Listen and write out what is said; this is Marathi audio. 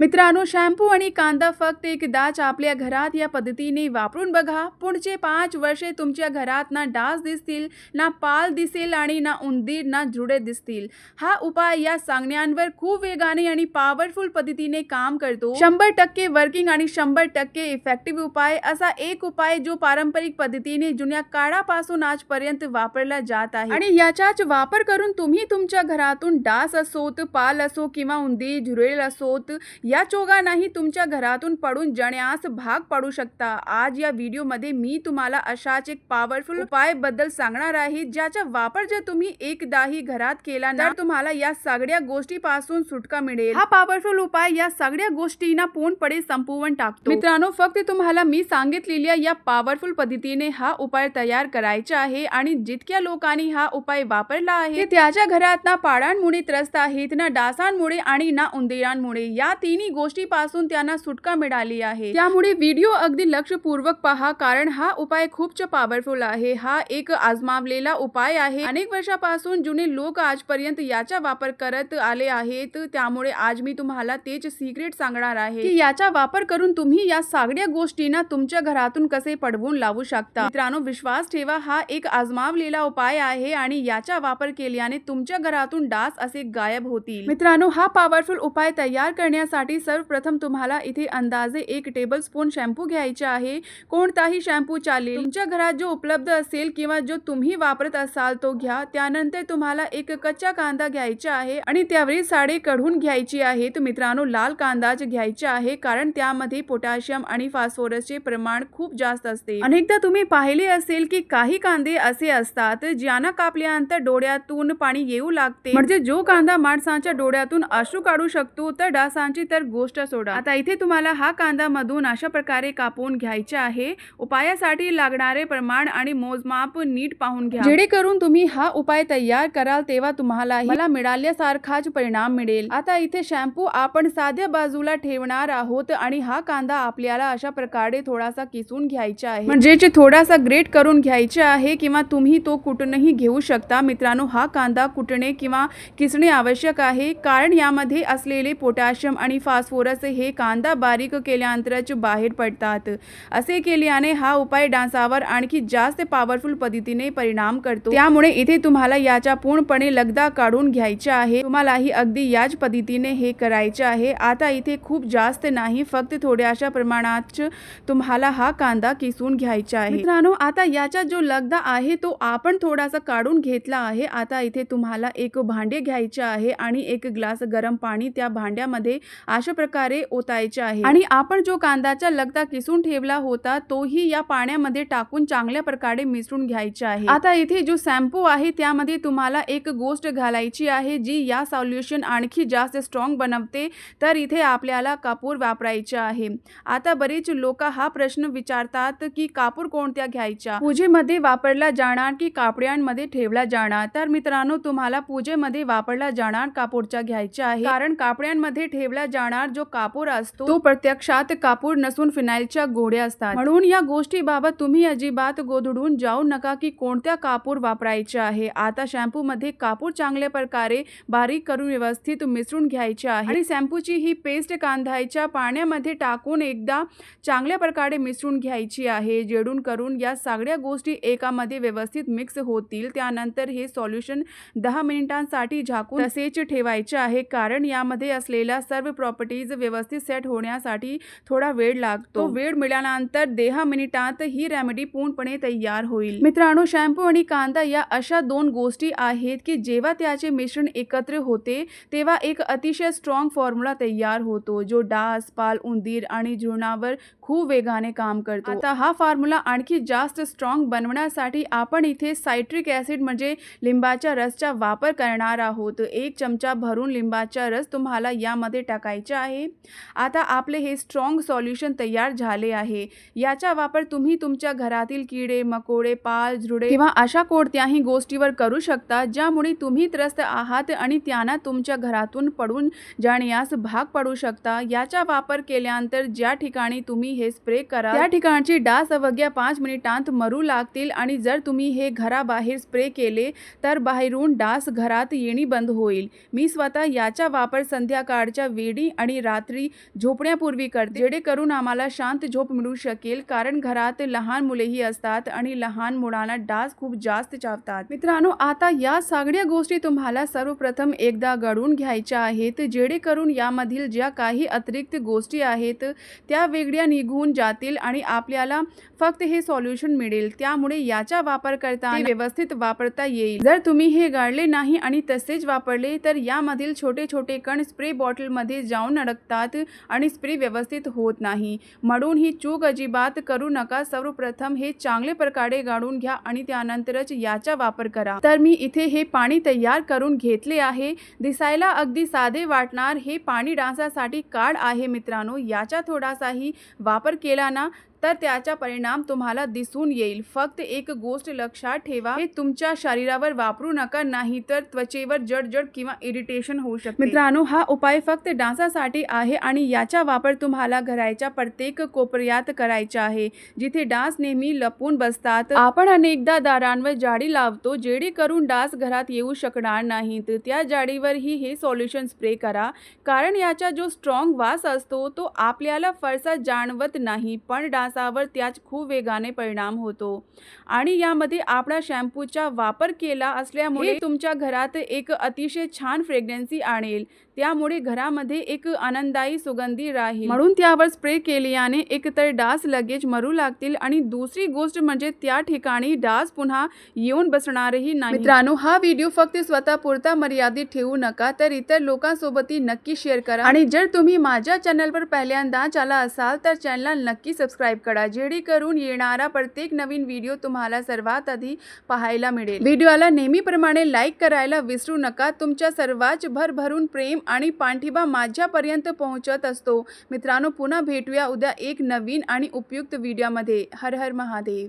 मित्रांनो, शॅम्पू आणि कांदा फक्त एकदाच आपल्या घरात या पद्धतीने वापरून बघा. पुढचे 5 वर्षे तुमच्या घरात ना डास दिसतील, ना पाल दिसेल आणि ना उंदीर ना जुडे दिसतील. हा उपाय या सांगण्यावर खूप वेगाने आणि पॉवरफुल पद्धतीने काम करतो. 100% वर्किंग आणि 100% इफेक्टिव्ह उपाय. असा एक उपाय जो पारंपरिक पद्धतीने जुन्या काळापासून आजपर्यंत वापरला जात आहे आणि याचाच वापर करून तुम्ही तुमच्या घरातून डास असोत, पाल असो किंवा उंदीर झुरळ असोत, या चौघांनाही तुमच्या घरातून पडून जाण्यास भाग पाडू शकता. आज या व्हिडिओमध्ये मी तुम्हाला अशाच एक पॉवरफुल उपाय बद्दल सांगणार आहे, ज्याचा वापर जर तुम्ही एकदाही घरात केला तर तुम्हाला या सगळ्या गोष्टीपासून सुटका मिळेल. हा पॉवरफुल उपाय या सगळ्या गोष्टींना पूर्णपणे संपवून टाकतो. मित्रांनो, फक्त तुम्हाला मी सांगितलेल्या या पॉवरफुल पद्धतीने हा उपाय तयार करायचा आहे आणि जितक्या लोकांनी हा उपाय वापरला आहे त्याच्या घरात ना पाडांमुळे त्रस्त आहेत, ना डासांमुळे आणि ना उंदीरांमुळे. या तिन्ही गोष्टीपासून त्यांना सुटका मिळाली आहे. त्यामुळे व्हिडिओ अगदी लक्षपूर्वक पहा, कारण हा उपाय खूपच पॉवरफुल आहे. हा एक आजमावलेला उपाय आहे. अनेक वर्षापासून जुने लोक आजपर्यंत याचा वापर करत आले आहेत. त्यामुळे आज मी तुम्हाला तेच सिक्रेट सांगणार आहे की याचा वापर करून तुम्ही या सगळ्या गोष्टींना तुमच्या घरातून कसे पडवून लावू शकता. मित्रांनो, विश्वास ठेवा, हा एक आजमावलेला उपाय आहे आणि याचा वापर केल्याने तुमच्या घरातून डास असे गायब होतील. मित्रांनो, हा पॉवरफुल उपाय तयार करण्यासाठी सर्वप्रथम तुम्हाला इथे अंदाजे 1 टेबलस्पून शॅम्पू घ्यायचा आहे. कोणताही शॅम्पू चालेल, तुमच्या घरात जो उपलब्ध असेल किंवा जो तुम्ही वापरत असाल तो घ्या. त्यानंतर तुम्हाला एक कच्चा कांदा घ्यायचा आहे आणि त्यावरील साडे काढून घ्यायची आहे. तर मित्रांनो, लाल कांदाच घ्यायचा आहे, कारण त्यामध्ये पोटॅशियम आणि फॉस्फरसचे प्रमाण खूप जास्त असते. अनेकदा तुम्ही पाहिले असेल की काही कांदे असे असतात ज्यांना कापल्यानंतर डोळ्यातून पाणी येऊ लागते. म्हणजे जो कांदा माणसाच्या डोळ्यातून अश्रू काढू शकतो, तर डासांची तर गोष्ट सोडा. आता इथे तुम्हाला हा कांदा मधून अशा प्रकारे कापून घ्यायचा आहे. उपायासाठी लागणारे प्रमाण आणि मोजमाप नीट पाहून घ्या, जेणेकरून तुम्ही हा उपाय तयार कराल तेव्हा तुम्हाला मला मिळाल्यासारखाच परिणाम मिळेल. आता इथे शॅम्पू आपण साध्या बाजूला ठेवणार आहोत आणि हा कांदा आपल्याला अशा प्रकारे थोडासा किसून घ्यायचा आहे, म्हणजे थोडासा ग्रेट करून घ्यायचा आहे किंवा तुम्ही तो कुटूनही घेऊ शकता. मित्रांनो, हा कांदा कुटणे किंवा किसणे आवश्यक आहे, कारण यामध्ये असलेले पोटॅशियम आणि फॉस्फरस हे कांदा बारीक केल्यानंतरच बाहेर पडतात. असे केल्याने हा उपाय डासावर आणखी जास्त पॉवरफुल पद्धतीने परिणाम करतो. त्यामुळे इथे तुम्हाला याचा पूर्णपणे लगदा काढून घ्यायचा आहे. तुम्हालाही अगदी याच पद्धतीने हे करायचे आहे. आता इथे खूप जास्त नाही, फक्त थोड्याशा प्रमाणात तुम्हाला हा कांदा किसून घ्यायचा आहे. मित्रांनो, आता याचा जो लगदा आहे तो आपण थोडासा काढून घेतला आहे. आता इथे तुम्हाला एक भांडे घ्यायचे आहे आणि 1 ग्लास गरम पाणी त्या भांड्यामध्ये अशा प्रकारे ओतायचे आहे आणि आपण जो कांद्याचा लगदा किसून ठेवला होता तोही या पाण्यामध्ये टाकून चांगल्या प्रकारे मिसळून घ्यायचा आहे. आता इथे जो शॅम्पू आहे त्यामध्ये तुम्हाला एक गोष्ट घालायची आहे जी या सॉल्युशन आणखी जास्त स्ट्रॉंग बनवते. तर इथे आपल्याला कापूर वापरायचे आहे. आता बरेच लोक हा प्रश्न विचारतात की कापूर कोणत्या घ्यायचा, पूजेमध्ये वापरला जाणार की कापड्यांमध्ये ठेवला जाणार. तर मित्रांनो, तुम्हाला पूजेमध्ये वापरला जाणार कापूरचा घ्यायचा आहे, कारण कापड्यांमध्ये ठेवला जाणार जो कापूर असतो तो प्रत्यक्षात कापूर नसून फिनाइलच्या गोळ्या असतात. म्हणून या गोष्टीबाबत तुम्ही अजिबात गोंधळून जाऊ नका की कोणत्या कापूर वापरायचे आहे. आता शॅम्पू मध्ये कापूर चांगल्या प्रकारे बारीक करून व्यवस्थित मिसळून घ्यायचे आहे आणि शॅम्पूची ही पेस्ट कांद्याच्या पाण्यामध्ये टाकून एकदा चांगल्या प्रकारे मिसळून घ्यायची आहे, जेणेकरून करून या सगळ्या गोष्टी एकामध्ये व्यवस्थित मिक्स होतील. त्यानंतर हे सॉल्युशन 10 मिनिटांसाठी झाकून तसेच ठेवायचे आहे, कारण यामध्ये असलेल्या सर्व प्रॉपर्टीज व्यवस्थित सेट होण्यासाठी थोडा वेळ लागतो. वेळ मिळाल्यानंतर 10 मिनिटात ही रेमेडी पूर्णपणे तयार होईल. मित्रांनो, शॅम्पू आणि कांदा या अशा 2 गोष्टी आहेत की जेव्हा त्याचे मिश्रण एकत्र होते तेव्हा एक अतिशय स्ट्रॉंग फॉर्म्युला तयार होतो, जो डास, पाल, उंदीर आणि झुरळांवर खूप वेगाने काम करतो. आता हा फॉर्म्युला आणखी जास्त स्ट्रॉंग बनवण्यासाठी आपण इथे सायट्रिक ऍसिड म्हणजे लिंबाच्या रसचा वापर करणार आहोत. 1 चमचा भरून लिंबाचा रस तुम्हाला यामध्ये टाकायचा आहे. आता आपले हे स्ट्रॉंग सॉल्युशन तयार झाले आहे. याचा वापर तुम्ही तुमच्या घरातील किडे, मकोडे, पाल, झुरळे किंवा अशा कोणत्याही गोष्टीवर करू शकता ज्यामुळे तुम्ही त्रस्त आहात आणि त्यांना तुमच्या घरातून पडून जाण्यास भाग पाडू शकता. याचा वापर केल्यानंतर ज्या ठिकाणी तुम्ही हे स्प्रे करा त्या ठिकाणची डास अवघ्या 5 मिनिटांत मरू लागतील आणि जर तुम्ही हे घराबाहेर स्प्रे केले तर बाहेरून डास घरात येणे बंद होईल. मी स्वतः याचा वापर संध्याकाळच्या वेळी सकाळी आणि रात्री झोपण्यापूर्वी करते, जेणेकरून आम्हाला शांत झोप मिळू शकेल, कारण घरात लहान मुलेही असतात आणि लहान मुलांना डास खूप जास्त चावतात. मित्रांनो, आता या सगळ्या गोष्टी तुम्हाला सर्वप्रथम एकदा गळून घ्यायच्या आहेत, जेणेकरून यामधील ज्या काही अतिरिक्त गोष्टी आहेत त्या वेगळ्या निघून जातील आणि आपल्याला फक्त हे सॉल्युशन मिळेल. त्यामुळे याचा वापर करताना व्यवस्थित वापरता येईल. जर तुम्ही हे गाळले नाही आणि तसेच वापरले तर यामधील छोटे छोटे कण स्प्रे बॉटलमध्ये जाऊन अडकतात आणि स्प्रे व्यवस्थित होत नाही. म्हणून ही चूक अजिबात करू नका. सर्वप्रथम हे चांगले प्रकारे गाळून घ्या आणि त्यानंतरच याचा वापर करा. तर मी इथे हे पाणी तयार करून घेतले आहे. दिसायला अगदी साधे वाटणार हे पाणी डासासाठी कार्ड आहे मित्रांनो. याचा थोडासाही वापर केला ना तर त्याचा परिणाम तुम्हाला दिसून येईल. फक्त एक गोष्ट लक्षात ठेवा, हे तुमच्या शरीरावर वापरू नका, नाही तर त्वचेवर जळजळ किंवा इरिटेशन होऊ शकते. मित्रांनो, हा उपाय फक्त डासासाठी आहे आणि याचा वापर तुम्हाला घराच्या प्रत्येक कोपऱ्यात करायचा आहे, जिथे डास नेहमी लपून बसतात. आपण अनेकदा दारांवर जाळी लावतो, जेणेकरून डास घरात येऊ शकणार नाहीत. त्या जाळीवरही हे सॉल्युशन स्प्रे करा, कारण याचा जो स्ट्रॉंग वास असतो तो आपल्याला फारसा जाणवत नाही, पण डासावर त्याच खूप वेगाने परिणाम होतो. आणि यामध्ये आपला शॅम्पूचा वापर केला असल्यामुळे तुमच्या घरात एक अतिशय छान फ्रेग्रन्सी आणेल. त्यामुळे घरामध्ये एक आनंददायी सुगंधी राहील. म्हणून त्यावर स्प्रे केल्याने एकतर डास लगेच मरू लागतील आणि दुसरी गोष्ट म्हणजे त्या ठिकाणी डास पुन्हा येऊन बसणारही नाही. मित्रांनो, हा व्हिडिओ फक्त स्वतःपुरता मर्यादित ठेवू नका, तर इतर लोकांसोबतही नक्की शेअर करा. आणि जर तुम्ही माझ्या चॅनलवर पहिल्यांदाच आला असाल तर चॅनलला नक्की सबस्क्राईब करा, जेणेकरून येणारा प्रत्येक नवीन व्हिडिओ तुम्हाला सर्वात आधी पाहायला मिळेल. व्हिडिओला नेहमीप्रमाणे लाईक करायला विसरू नका. तुमच्या सर्वांचे भरभरून प्रेम आणि पाठिंबा माझ्यापर्यंत पोहोचत असतो. मित्रांनो, पुन्हा भेटूया उद्या एक नवीन आणि उपयुक्त व्हिडिओमध्ये. हर हर महादेव.